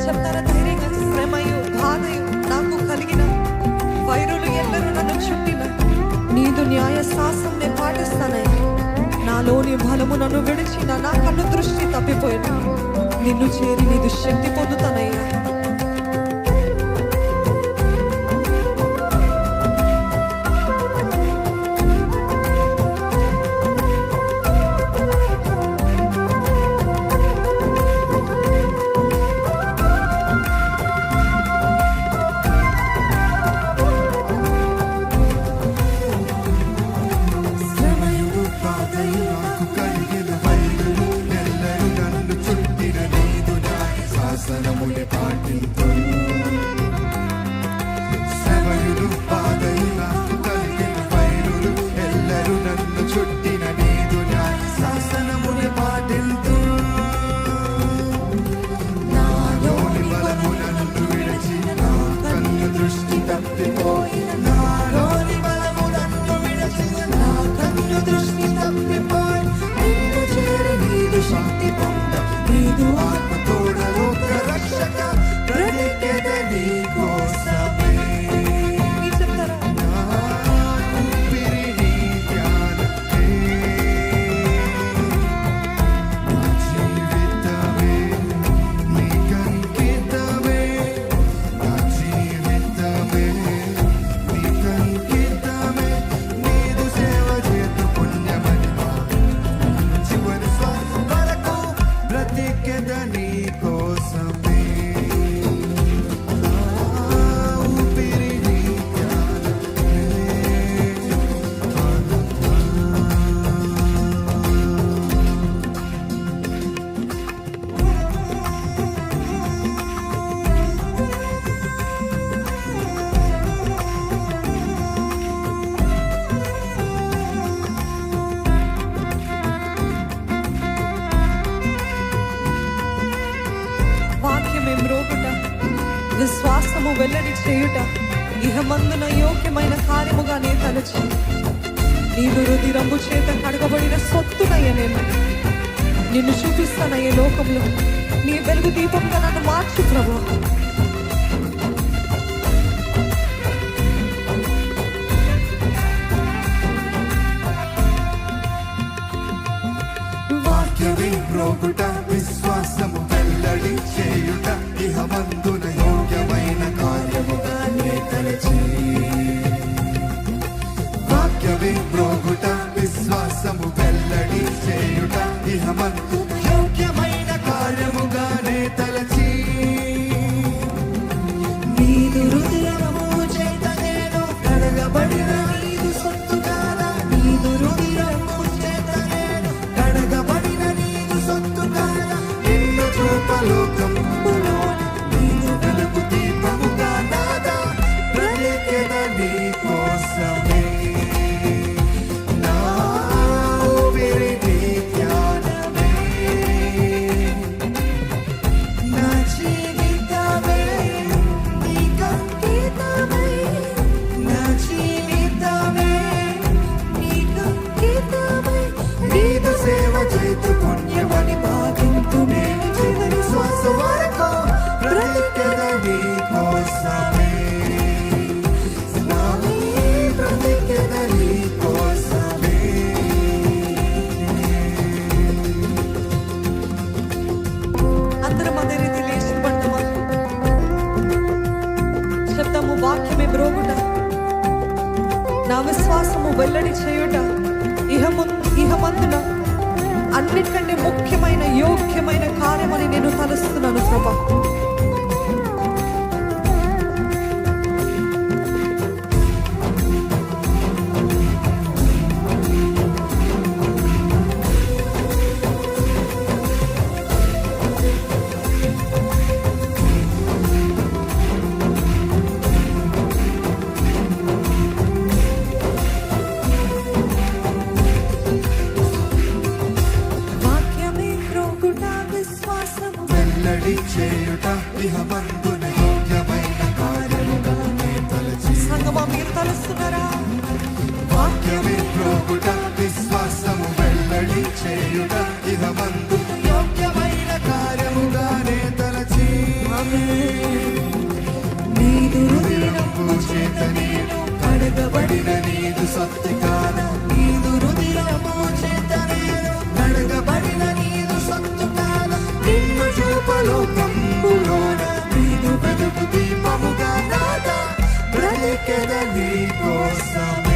చెప్తారా ధైర్యంగా? శ్రమయు బాధయు నాకు కలిగిన, వైరులు ఎల్లరూ నన్ను చుట్టిన, నీదు న్యాయ శాసనం నేను పాటిస్తానయ్యా. నాలోని బలము నన్ను విడిచిన, నా కన్ను దృష్టి తప్పిపోయిన, నిన్ను చేరి నీదు శక్తి పొందుతానయ్యా. విశ్వాసము వెల్లడి చేయుట ఇహమందున యోగ్యమైన కార్యముగా నే తలచి, నీదు రుధిరము చేత కడగబడిన సొత్తునయ్య నేను నిన్ను చూపిస్తానయ్యే లోకంలో. నీ వెలుగు దీపంగా నన్ను మార్చు ప్రభువా. వాక్యమే ప్రోగుట, విశ్వాసము వెల్లడి చేయుట ఇహమందున యోగ్యమైన కార్యముగా నే తలచి. వాక్యమే ప్రోగుట, విశ్వాసము వెల్లడి చేయుట ఇహమందు యోగ్యమైన కార్యముగా నే తలచి. నీదు హృదయము చేత నేను కడగబడిన, నీదు సొత్తు కాదా. నీదు హృదయము చేత నేను కడగబడిన, నీదు సొత్తు కాదా. నిన్ను చూపలోకములో నీదు వెలుగు దీపముగా నాదా బ్రతికెద నీ కోసమే. నా ఊపిరి నీ ధ్యానమే, నా జీవితమే నీకంకితమై, నా జీవితమే నీకంకితమై. నీదు సేవ చేతు పుణ్యమని భావింతు నేను చివరి శ్వాస వరకు బ్రతికెద నీ కోసమే. నా బ్రతికెద నీ కోసమే. అందరం అదే రీతి లేచి పడతామా? చెప్తాము, వాక్యమే బ్రోగుట, నా విశ్వాసము వెల్లడి చేయుట ఇహమందున అన్నిటికంటే ముఖ్యమైన యోగ్యమైన కార్యమని నేను తలుస్తున్నాను ప్రభా. చేయుట ఇహమందున యోగ్యమైన కార్యముగా నే తలచి. సంగమా, మీరు తలుస్తున్నారా? ఇహమందు యోగ్యమైన కార్యముగానే తలచి నీదు రుధిరము చేత నేను కడగబడిన నీదు సత్తుకాలం నీదు రుధిరము చేత నేను కడగబడిన నీదు సత్తుకాలం నిన్ను చూపలోకంబులోన నీదు వెలుగు దీపముగా నాదా బ్రతికెద నీ కోసమే